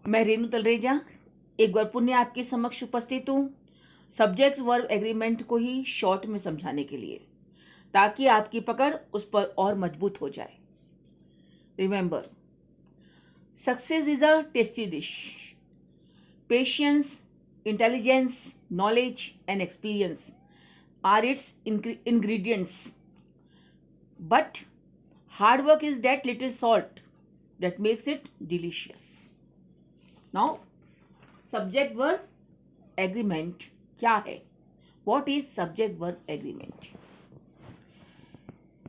मैं रेणु तलरेजा एक बार पुनः आपके समक्ष उपस्थित हूँ सब्जेक्ट वर्ब एग्रीमेंट को ही शॉर्ट में समझाने के लिए, ताकि आपकी पकड़ उस पर और मजबूत हो जाए। Remember, success is a tasty dish. Patience, intelligence, knowledge and experience are its ingredients, but hard work is that little salt that makes it delicious. Now, subject verb agreement क्या है? What is subject verb agreement?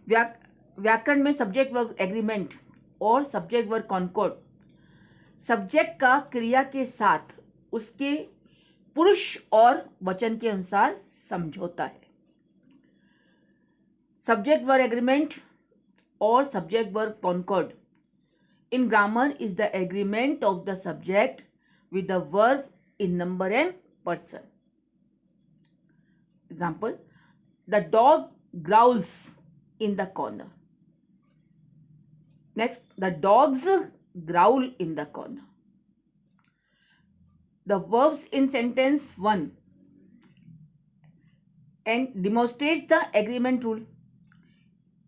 व्याकरण में subject verb agreement और subject verb Concord subject का क्रिया के साथ उसके पुरुष और वचन के अनुसार समझौता है। सब्जेक्ट वर्ब एग्रीमेंट और subject verb concord in grammar is the agreement of the subject with the verb in number and person. Example, the dog growls in the corner. Next, the dogs growl in the corner. The verbs in sentence 1 and demonstrates the agreement rule.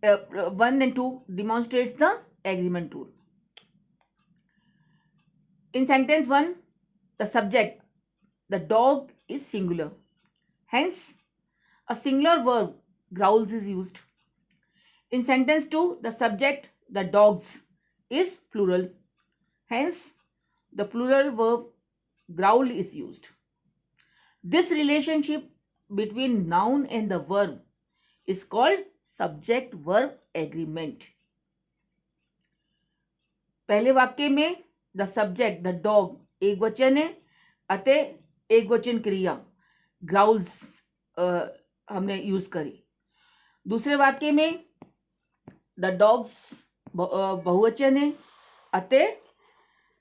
1 and 2 demonstrates the agreement rule. In sentence 1, the subject, the dog, is singular. Hence, a singular verb, growls, is used. In sentence 2, the subject, the dogs, is plural. Hence, the plural verb, growl, is used. This relationship between noun and the verb is called subject-verb agreement. पहले वाक्य में the subject, the dog एक वचन है, अतः एक वचन क्रिया ग्राउल्स हमने यूज करी। दूसरे वाक्य में द डॉग्स बहुवचन है, अतः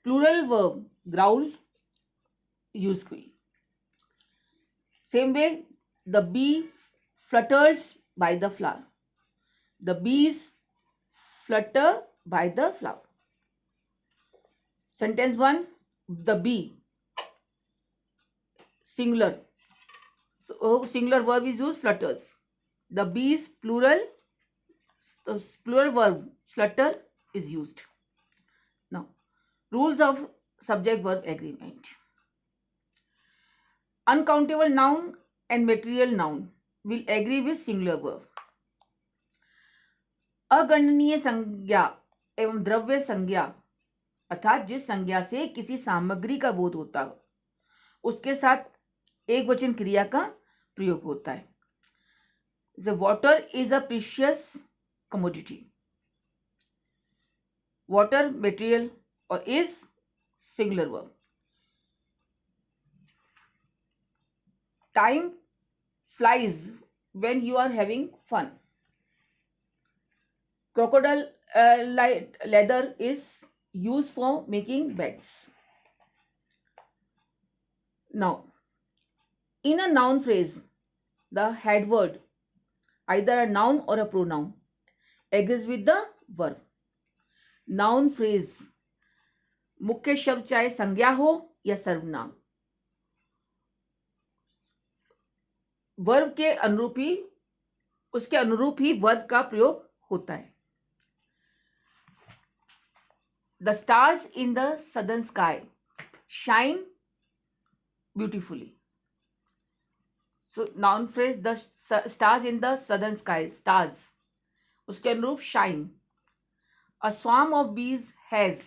प्लूरल वर्ब ग्राउल यूज हुई। Same way, the bee flutters by the flower, the bees flutter by the flower. Sentence 1, the bee, singular. So, singular verb is used, flutters. The bees, plural. So, plural verb, flutter, is used. Now, rules of subject verb agreement. Uncountable noun and material noun will agree with singular verb. अगणनीय संज्ञा एवं द्रव्य संज्ञा अर्थात जिस संज्ञा से किसी सामग्री का बोध होता हो, उसके साथ एक वचन क्रिया का प्रयोग होता है। The water is a precious commodity. Water, material, or is singular verb. Time flies when you are having fun. Crocodile leather is used for making beds. Now, in a noun phrase, the head word, either a noun or a pronoun, agrees with the verb. Noun phrase, मुख्य शब्द चाहे संज्ञा हो या सर्वनाम, verb के अनुरूप ही उसके अनुरूप ही वर्ब का प्रयोग होता है। The stars in the southern sky shine beautifully. So, noun phrase, the stars in the southern sky, stars, उसके अनुरूप shine. A swarm of bees has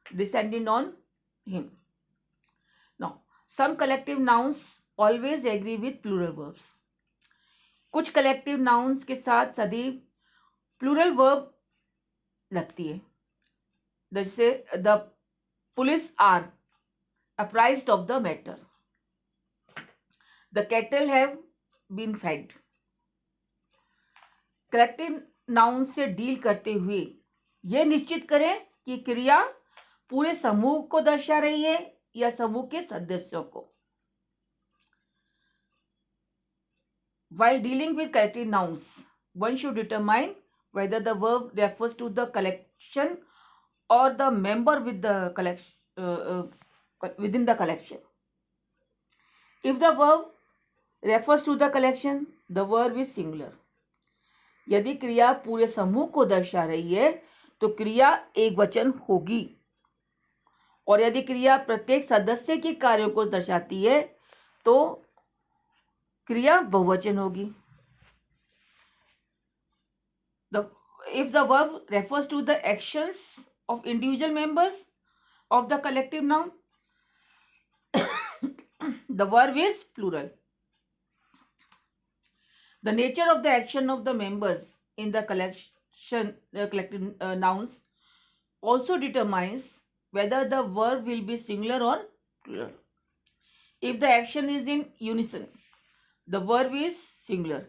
descended on him. Now, some collective nouns always agree with plural verbs. कुछ collective nouns के साथ सदैव plural verb लगती है, जैसे the police are apprised of the matter, the cattle have been fed. Collective noun से deal करते हुए यह निश्चित करें कि क्रिया पूरे समूह को दर्शा रही है या समूह के सदस्यों को। While dealing with collective nouns, one should determine whether the verb refers to the collection or the member with the within the collection. If the verb refers to the collection, the verb is singular. यदि क्रिया पूरे समूह को दर्शा रही है तो क्रिया एक वचन होगी, और यदि क्रिया प्रत्येक सदस्य के कार्यों को दर्शाती है तो क्रिया बहुवचन होगी. If the verb refers to the actions of individual members of the collective noun, the verb is plural. The nature of the action of the members in the collective nouns also determines whether the verb will be singular or plural. If the action is in unison, the verb is singular.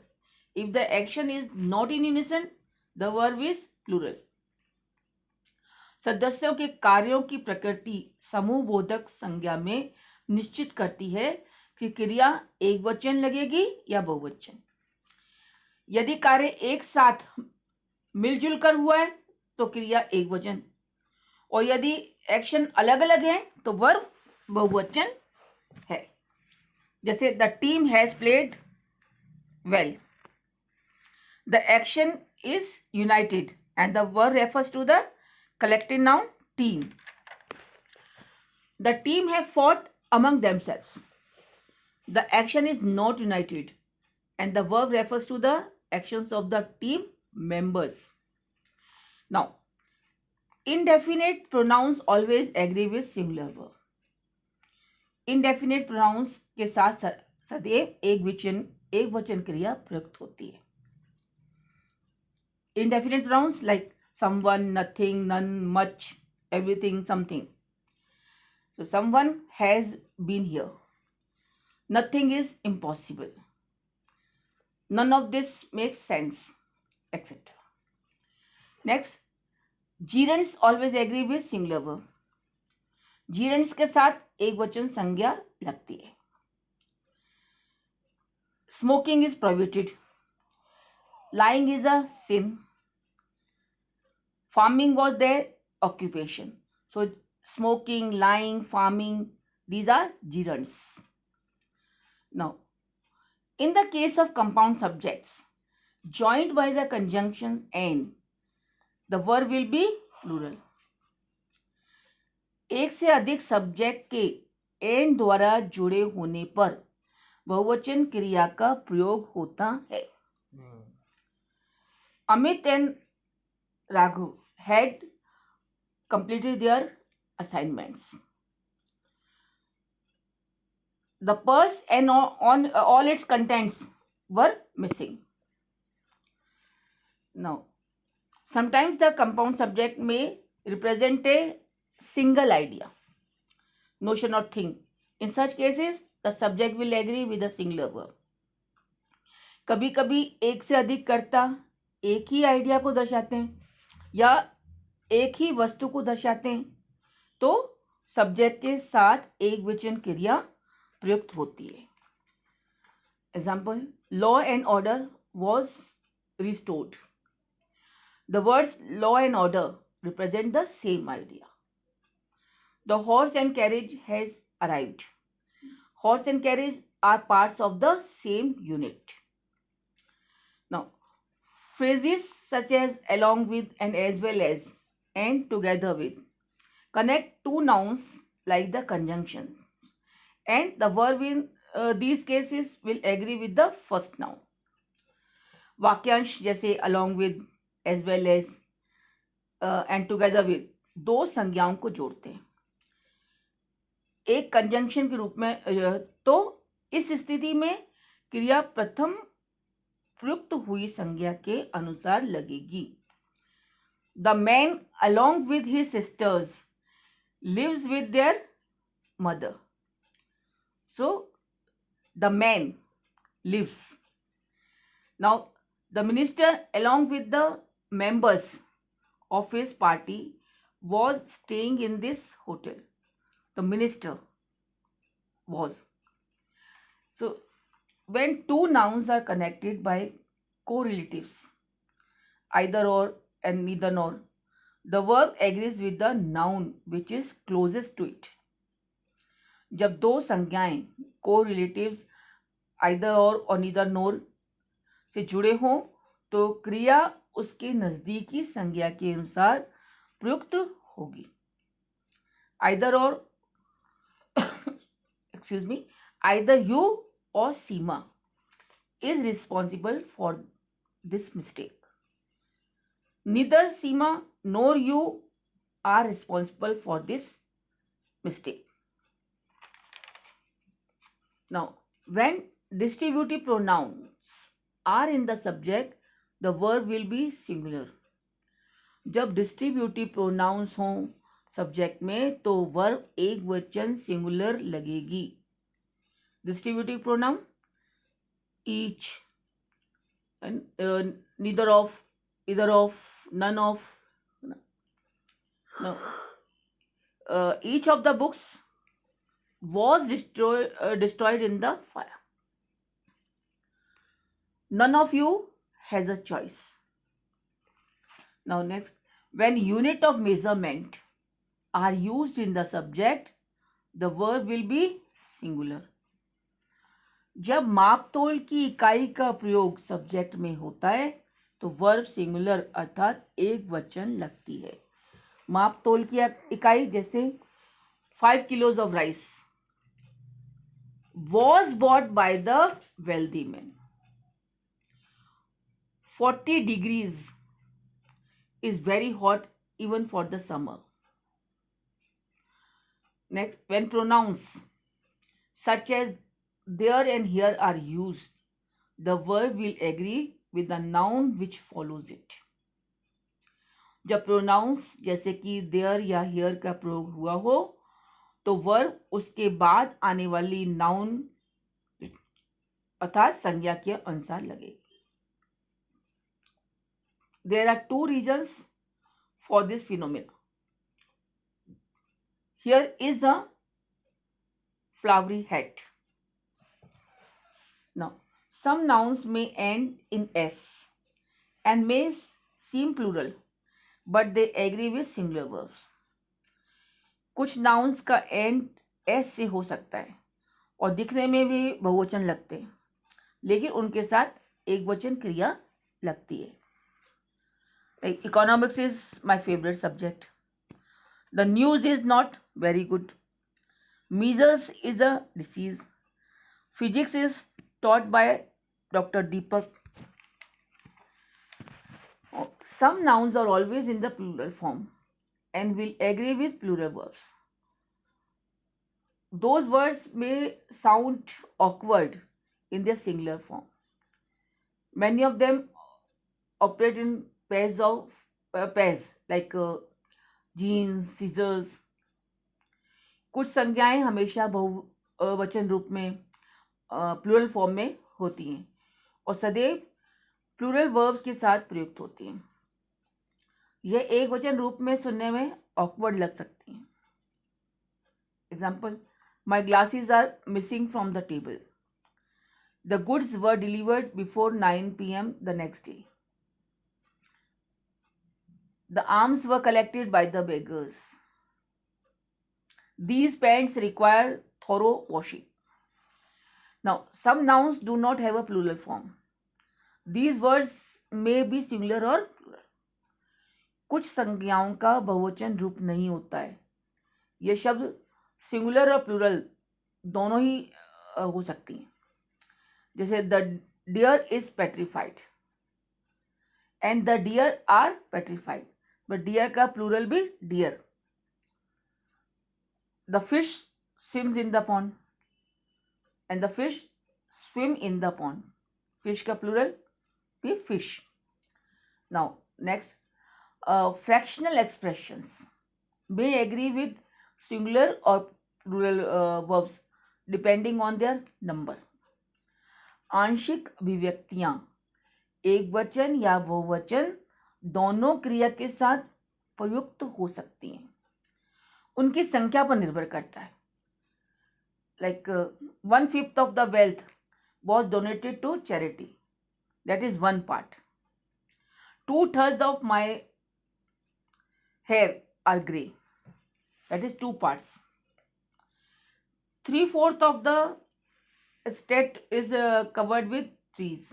If the action is not in unison, the verb is plural. सदस्यों के कार्यों की प्रकृति समूह बोधक संज्ञा में निश्चित करती है कि क्रिया एक वचन लगेगी या बहुवचन. यदि कार्य एक साथ मिलजुल कर हुआ है तो क्रिया एक वचन, और यदि एक्शन अलग अलग है तो वर्ब बहुवचन है. जैसे the team has played well. The action is united and the verb refers to the collective noun team. The team have fought among themselves. The action is not united and the verb refers to the actions of the team members. Now, indefinite pronouns always agree with singular verb. Indefinite pronouns के साथ सदैव एक वचन क्रिया प्रयुक्त होती है. Indefinite pronouns like someone, nothing, none, much, everything, something. So someone has been here. Nothing is impossible. None of this makes sense, etc. Next, gerunds always agree with singular verb. Gerunds के साथ एक वचन संज्ञा लगती है. Smoking is prohibited. Lying is a sin. Farming was their occupation. So smoking, lying, farming, these are gerunds. Now, in the case of compound subjects joined by the conjunctions and, the verb will be plural. एक से अधिक subject के and द्वारा जुड़े होने पर बहुवचन क्रिया का प्रयोग होता है. Amit and Raghu had completed their assignments. The purse and on all its contents were missing. Now, sometimes the compound subject may represent a single idea, notion or thing. In such cases, the subject will agree with the singular verb. कभी कभी एक से अधिक कर्ता एक ही idea को दर्शाते हैं या एक ही वस्तु को दर्शाते हैं तो सब्जेक्ट के साथ एक वचन क्रिया प्रयुक्त होती है. Example, law and order was restored. The words law and order represent the same idea. The horse and carriage has arrived. Horse and carriage are parts of the same unit. Now, phrases such as along with and as well as and together with connect two nouns like the conjunctions, and the verb in these cases will agree with the first noun. वाक्यांश जैसे along with, as well as and together with दो संज्ञाओं को जोड़ते हैं एक conjunction के रूप में. तो इस स्थिति में क्रिया प्रथम प्रयुक्त हुई संज्ञा के अनुसार लगेगी. The man along with his sisters lives with their mother. So the man lives. Now the minister along with the members of his party was staying in this hotel. The minister was. So when two nouns are connected by correlatives, either or and neither nor, The verb agrees with the noun which is closest to it. जब दो संज्ञाएं को relatives either और neither नोर से जुड़े हों तो क्रिया उसके नजदीकी संज्ञा के अनुसार प्रयुक्त होगी. आइदर और excuse me, either you or Seema is responsible for this mistake. Neither Seema nor you are responsible for this mistake. Now, when distributive pronouns are in the subject, the verb will be singular. जब distributive pronounce हों subject में तो verb एक वचन singular लगेगी. Distributive pronoun each, neither of, either of, none of. No. Each of the books was destroyed in the fire. None of you has a choice. Now next, when unit of measurement are used in the subject, the verb will be singular. जब माप तोल की इकाई का प्रयोग subject में होता है तो वर्ब सिंगुलर अर्थात एक वचन लगती है. माप तोल की इकाई जैसे 5 kilos of rice was bought by the wealthy man. 40 degrees is very hot even for the summer. Next, when pronouns such as there and here are used, the verb will agree with the noun which follows it. जब pronounce जैसे कि there या here का प्रयोग हुआ हो तो verb उसके बाद आने वाली नाउन अर्थात संज्ञा के अनुसार लगेगी. There are two reasons for this phenomena. Here is a flowery hat. Now, some nouns may end in s and may seem plural, but they agree with singular verbs. कुछ nouns का end s से हो सकता है और दिखने में भी बहुवचन लगते हैं, लेकिन उनके साथ एक वचन क्रिया लगती है. Like economics is my favorite subject. The news is not very good. Measles is a disease. Physics is taught by Dr. Deepak. Some nouns are always in the plural form and will agree with plural verbs. Those words may sound awkward in their singular form. Many of them operate in pairs like jeans, scissors. कुछ संज्ञाएं हमेशा बहुवचन रूप में plural form में होती हैं और सदैव प्लूरल वर्ब्स के साथ प्रयुक्त होती हैं. यह एक वचन रूप में सुनने में ऑकवर्ड लग सकती हैं. Example, my glasses are missing from the table. The goods were delivered before 9 PM the next day. The alms were collected by the beggars. These pants require thorough washing. Now, some nouns do not have a plural form. These words may be singular or plural. कुछ संज्ञाओं का बहुवचन रूप नहीं होता है. ये शब्द सिंगुलर और प्लूरल दोनों ही हो सकती हैं. जैसे the deer is petrified and the deer are petrified. But deer का प्लूरल भी deer. The fish swims in the pond and the fish swim in the pond. Fish का प्लूरल भी fish. Now next, fractional expressions may agree with singular और plural verbs depending on their number. आंशिक अभिव्यक्तियां एक वचन या बहुवचन दोनों क्रिया के साथ प्रयुक्त हो सकती हैं. उनकी संख्या पर निर्भर करता है. Like 1/5 of the wealth was donated to charity. That is one part. 2/3 of my hair are grey. That is two parts. 3/4 of the state is covered with trees.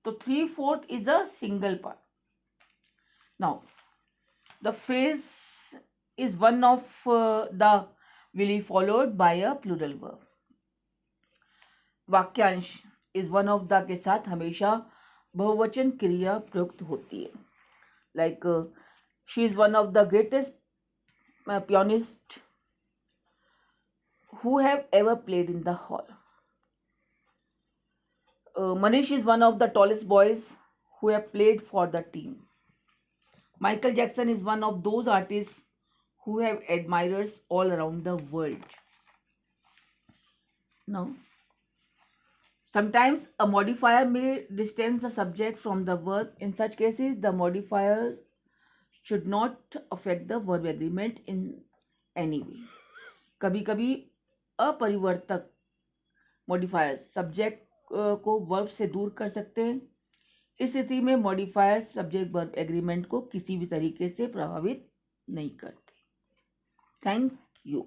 So 3/4 is a single part. Now the phrase is one of the will be followed by a plural verb. वाक्यांश is one of the के साथ हमेशा बहुवचन क्रिया प्रयुक्त होती है. Like she is one of the greatest pianist who have ever played in the hall. Manish is one of the tallest boys who have played for the team. Michael Jackson is one of those artists who have admirers all around the world. Now, sometimes a modifier may distance the subject from the verb. In such cases, the modifier should not affect the verb agreement in any way. कभी कभी अपरिवर्तक modifier subject को verb से दूर कर सकते हैं. इस स्थिति में मॉडिफायर सब्जेक्ट वर्ब एग्रीमेंट को किसी भी तरीके से प्रभावित नहीं करते. Thank you.